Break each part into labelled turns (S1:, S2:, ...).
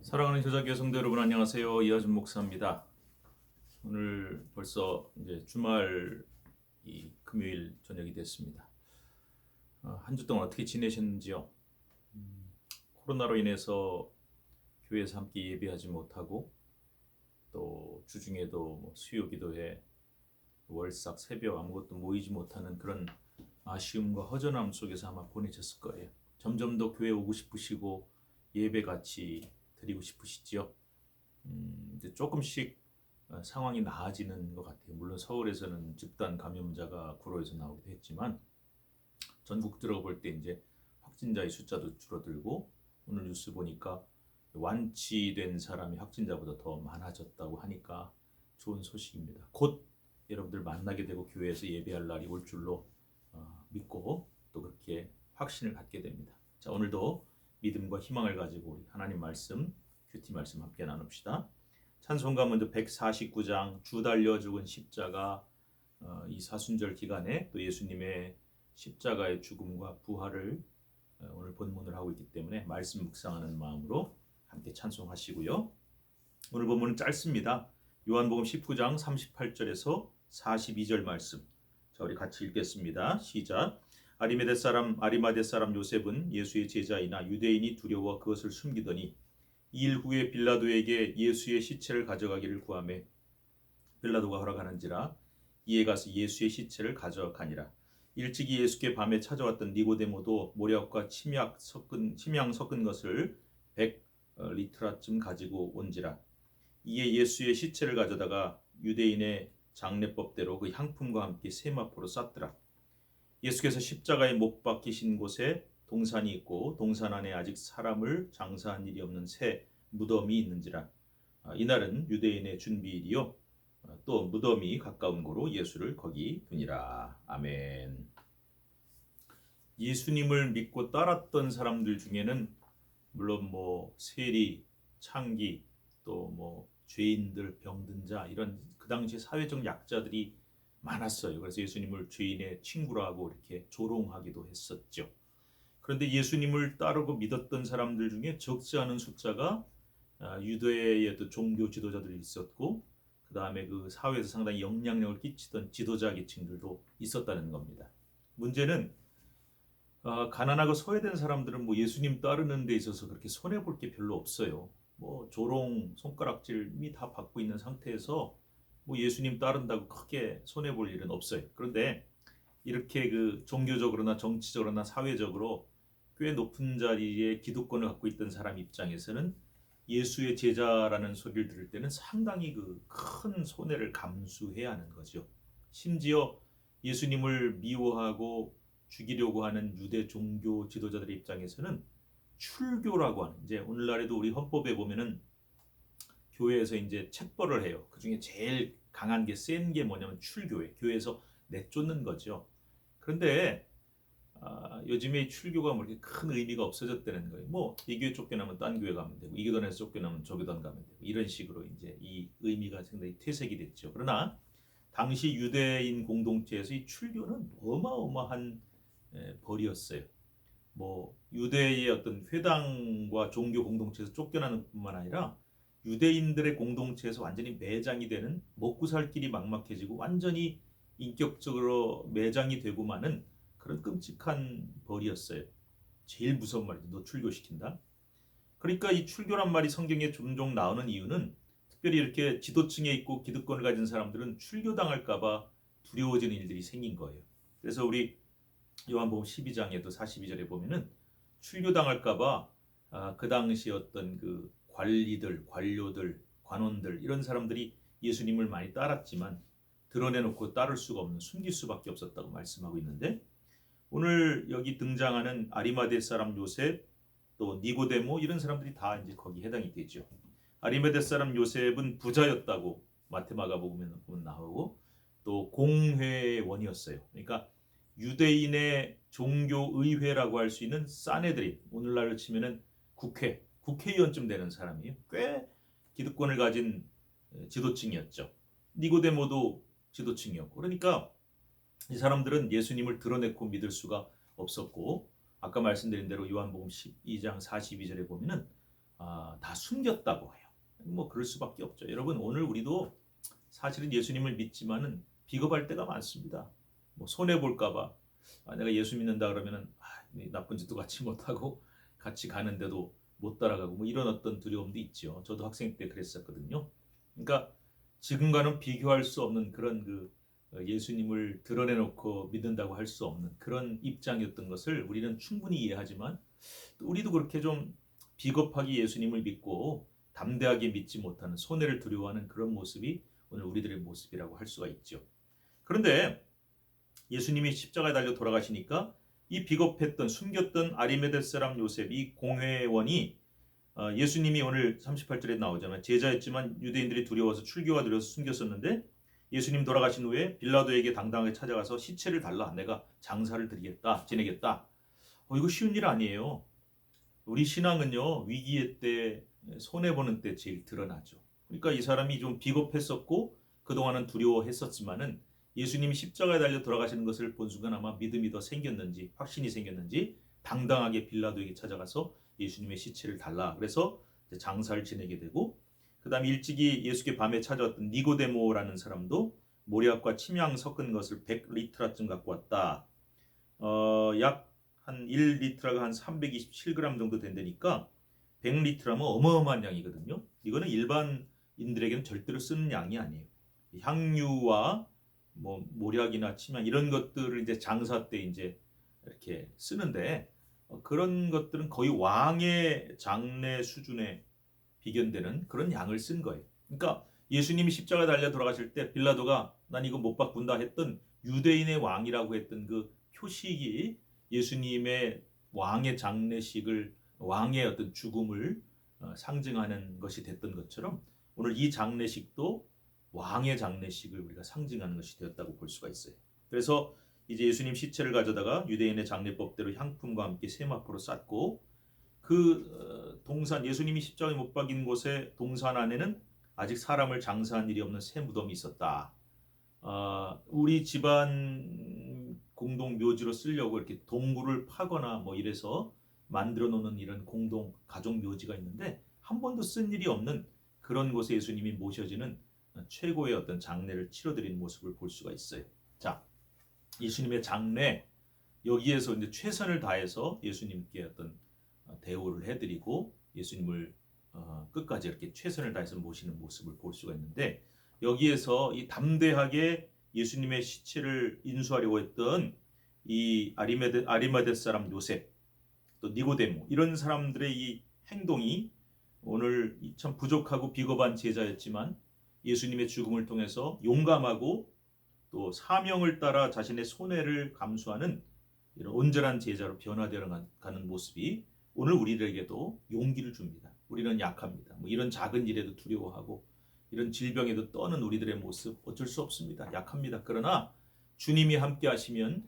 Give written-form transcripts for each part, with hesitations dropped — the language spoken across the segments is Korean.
S1: 사랑하는 효자교회 성도 여러분, 안녕하세요. 이하준 목사입니다. 오늘 벌써 이제 주말 금요일 저녁이 됐습니다. 한 주 동안 어떻게 지내셨는지요? 코로나로 인해서 교회에서 함께 예배하지 못하고 또 주중에도 수요 기도회, 월삭, 새벽 아무것도 모이지 못하는 그런 아쉬움과 허전함 속에서 아마 보내셨을 거예요. 점점 더 교회 오고 싶으시고 예배 같이 드리고 싶으시지요. 이제 조금씩 상황이 나아지는 것 같아요. 물론 서울에서는 집단 감염자가 구로에서 나오기도 했지만 전국 들어볼 때 이제 확진자의 숫자도 줄어들고 오늘 뉴스 보니까 완치된 사람이 확진자보다 더 많아졌다고 하니까 좋은 소식입니다. 곧 여러분들 만나게 되고 교회에서 예배할 날이 올 줄로 믿고 또 그렇게 확신을 갖게 됩니다. 자, 오늘도 믿음과 희망을 가지고 우리 하나님 말씀, 큐티 말씀 함께 나눕시다. 찬송가 먼저 149장 주 달려 죽은 십자가, 이 사순절 기간에 또 예수님의 십자가의 죽음과 부활을 오늘 본문을 하고 있기 때문에 말씀 묵상하는 마음으로 함께 찬송하시고요. 오늘 본문은 짧습니다. 요한복음 19장 38절에서 42절 말씀. 자, 우리 같이 읽겠습니다. 시작. 아리마대 사람 요셉은 예수의 제자이나 유대인이 두려워 그것을 숨기더니 2일 후에 빌라도에게 예수의 시체를 가져가기를 구하매 빌라도가 허락하는지라 이에 가서 예수의 시체를 가져가니라. 일찍이 예수께 밤에 찾아왔던 니고데모도 모략과 침향 섞은 것을 100리트라쯤 가지고 온지라. 이에 예수의 시체를 가져다가 유대인의 장례법대로 그 향품과 함께 세마포로 쌌더라. 예수께서 십자가에 못 박히신 곳에 동산이 있고 동산 안에 아직 사람을 장사한 일이 없는 새 무덤이 있는지라. 이날은 유대인의 준비일이요 또 무덤이 가까운 고로 예수를 거기 두니라. 아멘. 예수님을 믿고 따랐던 사람들 중에는 물론 세리, 창기, 또 죄인들, 병든 자 이런 그 당시 사회적 약자들이 많았어요. 그래서 예수님을 죄인의 친구라고 이렇게 조롱하기도 했었죠. 그런데 예수님을 따르고 믿었던 사람들 중에 적지 않은 숫자가 유대의 종교 지도자들이 있었고 그 다음에 그 사회에서 상당히 영향력을 끼치던 지도자 계층들도 있었다는 겁니다. 문제는 가난하고 소외된 사람들은 예수님 따르는 데 있어서 그렇게 손해볼 게 별로 없어요. 조롱, 손가락질 이미 다 받고 있는 상태에서 예수님 따른다고 크게 손해볼 일은 없어요. 그런데 이렇게 그 종교적으로나 정치적으로나 사회적으로 꽤 높은 자리에 기득권을 갖고 있던 사람 입장에서는 예수의 제자라는 소리를 들을 때는 상당히 그 큰 손해를 감수해야 하는 거죠. 심지어 예수님을 미워하고 죽이려고 하는 유대 종교 지도자들의 입장에서는 출교라고 하는, 이제 오늘날에도 우리 헌법에 보면은 교회에서 이제 책벌을 해요. 그 중에 제일 강한 게 센 게 뭐냐면 출교예요. 교회에서 내쫓는 거죠. 그런데 요즘에 출교가 이렇게 큰 의미가 없어졌다는 거예요. 이 교회 쫓겨나면 딴 교회 가면 되고, 이 교단에서 쫓겨나면 저 교단 가면 되고, 이런 식으로 이제 이 의미가 상당히 퇴색이 됐죠. 그러나 당시 유대인 공동체에서 이 출교는 어마어마한 벌이었어요. 유대의 어떤 회당과 종교 공동체에서 쫓겨나는 뿐만 아니라 유대인들의 공동체에서 완전히 매장이 되는, 먹고 살 길이 막막해지고 완전히 인격적으로 매장이 되고 마는 그런 끔찍한 벌이었어요. 제일 무서운 말이죠. 너 출교시킨다. 그러니까 이 출교란 말이 성경에 종종 나오는 이유는 특별히 이렇게 지도층에 있고 기득권을 가진 사람들은 출교당할까 봐 두려워지는 일들이 생긴 거예요. 그래서 우리 요한복음 12장에도 42절에 보면은 출교당할까 봐 그 당시 어떤 그 관리들, 관료들, 관원들 이런 사람들이 예수님을 많이 따랐지만 드러내놓고 따를 수가 없는, 숨길 수밖에 없었다고 말씀하고 있는데, 오늘 여기 등장하는 아리마대 사람 요셉, 또 니고데모 이런 사람들이 다 이제 거기 해당이 되죠. 아리마대 사람 요셉은 부자였다고 마태마가복음에 나오고 또 공회원이었어요. 그러니까 유대인의 종교의회라고 할 수 있는 사네드린, 오늘날로 치면은 국회의원쯤 되는 사람이에요. 꽤 기득권을 가진 지도층이었죠. 니고데모도 지도층이었고, 그러니까 이 사람들은 예수님을 드러내고 믿을 수가 없었고, 아까 말씀드린 대로 요한복음 12장 42절에 보면은 다 숨겼다고 해요. 뭐 그럴 수밖에 없죠. 여러분 오늘 우리도 사실은 예수님을 믿지만은 비겁할 때가 많습니다. 뭐 손해 볼까봐 내가 예수 믿는다 그러면은 나쁜 짓도 같이 못하고 같이 가는데도 못 따라가고 뭐 이런 어떤 두려움도 있죠. 저도 학생 때 그랬었거든요. 그러니까 지금과는 비교할 수 없는 그런 예수님을 드러내놓고 믿는다고 할 수 없는 그런 입장이었던 것을 우리는 충분히 이해하지만 우리도 그렇게 좀 비겁하게 예수님을 믿고 담대하게 믿지 못하는 손해를 두려워하는 그런 모습이 오늘 우리들의 모습이라고 할 수가 있죠. 그런데 예수님이 십자가에 달려 돌아가시니까 이 비겁했던 숨겼던 아리마대 사람 요셉 이 공회원이 예수님이 오늘 38절에 나오잖아요. 제자였지만 유대인들이 두려워서 출교가 두려워서 숨겼었는데 예수님 돌아가신 후에 빌라도에게 당당하게 찾아가서 시체를 달라 내가 장사를 드리겠다 지내겠다. 이거 쉬운 일 아니에요. 우리 신앙은요 위기의 때 손해보는 때 제일 드러나죠. 그러니까 이 사람이 좀 비겁했었고 그동안은 두려워했었지만은 예수님이 십자가에 달려 돌아가시는 것을 본 순간 아마 믿음이 더 생겼는지 확신이 생겼는지 당당하게 빌라도에게 찾아가서 예수님의 시체를 달라 그래서 장사를 지내게 되고 그 다음에 일찍이 예수께 밤에 찾아왔던 니고데모라는 사람도 모략과 침향 섞은 것을 100리트라쯤 갖고 왔다. 약 한 1리트라가 한 327g 정도 된다니까 100리트라면 어마어마한 양이거든요. 이거는 일반인들에게는 절대로 쓰는 양이 아니에요. 향유와 뭐 모략이나 침향 이런 것들을 이제 장사 때 이제 이렇게 쓰는데 그런 것들은 거의 왕의 장례 수준에 비견되는 그런 양을 쓴 거예요. 그러니까 예수님이 십자가에 달려 돌아가실 때 빌라도가 난 이거 못 바꾼다 했던 유대인의 왕이라고 했던 그 표식이 예수님의 왕의 장례식을 왕의 어떤 죽음을 상징하는 것이 됐던 것처럼 오늘 이 장례식도 왕의 장례식을 우리가 상징하는 것이 되었다고 볼 수가 있어요. 그래서 이제 예수님 시체를 가져다가 유대인의 장례법대로 향품과 함께 세마포로 쌌고 그 동산 예수님이 십자가에 못 박인 곳의 동산 안에는 아직 사람을 장사한 일이 없는 새 무덤이 있었다. 우리 집안 공동 묘지로 쓰려고 이렇게 동굴을 파거나 뭐 이래서 만들어 놓는 이런 공동 가족 묘지가 있는데 한 번도 쓴 일이 없는 그런 곳에 예수님이 모셔지는 최고의 어떤 장례를 치러드린 모습을 볼 수가 있어요. 자, 예수님의 장례 여기에서 이제 최선을 다해서 예수님께 어떤 대우를 해드리고 예수님을 끝까지 이렇게 최선을 다해서 모시는 모습을 볼 수가 있는데 여기에서 이 담대하게 예수님의 시체를 인수하려고 했던 이 아리마대 사람 요셉 또 니고데모 이런 사람들의 이 행동이 오늘 참 부족하고 비겁한 제자였지만 예수님의 죽음을 통해서 용감하고 또 사명을 따라 자신의 손해를 감수하는 이런 온전한 제자로 변화되어 가는 모습이 오늘 우리들에게도 용기를 줍니다. 우리는 약합니다. 뭐 이런 작은 일에도 두려워하고 이런 질병에도 떠는 우리들의 모습 어쩔 수 없습니다. 약합니다. 그러나 주님이 함께 하시면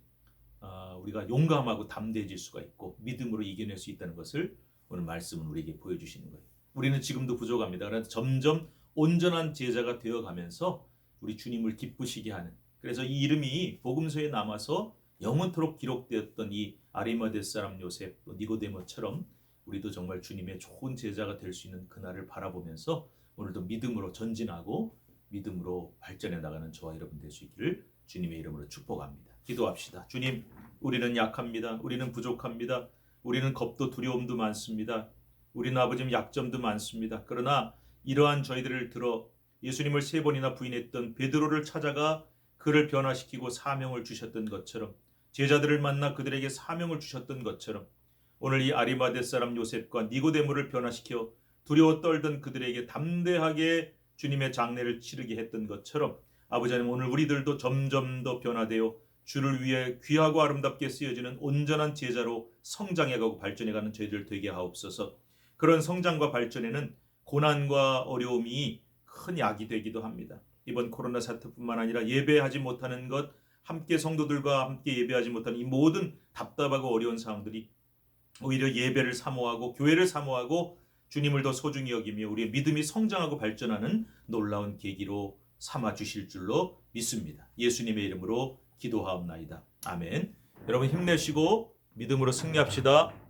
S1: 우리가 용감하고 담대해질 수가 있고 믿음으로 이겨낼 수 있다는 것을 오늘 말씀은 우리에게 보여주시는 거예요. 우리는 지금도 부족합니다. 그래서 점점 온전한 제자가 되어가면서 우리 주님을 기쁘시게 하는 그래서 이 이름이 복음서에 남아서 영원토록 기록되었던 이 아리마대 사람 요셉 또 니고데모처럼 우리도 정말 주님의 좋은 제자가 될 수 있는 그날을 바라보면서 오늘도 믿음으로 전진하고 믿음으로 발전해 나가는 저와 여러분 될 수 있기를 주님의 이름으로 축복합니다. 기도합시다. 주님, 우리는 약합니다. 우리는 부족합니다. 우리는 겁도 두려움도 많습니다. 우리는 아버지 약점도 많습니다. 그러나 이러한 저희들을 들어 예수님을 3번이나 부인했던 베드로를 찾아가 그를 변화시키고 사명을 주셨던 것처럼 제자들을 만나 그들에게 사명을 주셨던 것처럼 오늘 이 아리마대 사람 요셉과 니고데모를 변화시켜 두려워 떨던 그들에게 담대하게 주님의 장례를 치르게 했던 것처럼 아버지 하나님 오늘 우리들도 점점 더 변화되어 주를 위해 귀하고 아름답게 쓰여지는 온전한 제자로 성장해가고 발전해가는 저희들 되게 하옵소서. 그런 성장과 발전에는 고난과 어려움이 큰 약이 되기도 합니다. 이번 코로나 사태뿐만 아니라 예배하지 못하는 것, 함께 성도들과 함께 예배하지 못하는 이 모든 답답하고 어려운 상황들이 오히려 예배를 사모하고 교회를 사모하고 주님을 더 소중히 여기며 우리의 믿음이 성장하고 발전하는 놀라운 계기로 삼아 주실 줄로 믿습니다. 예수님의 이름으로 기도하옵나이다. 아멘. 여러분 힘내시고 믿음으로 승리합시다.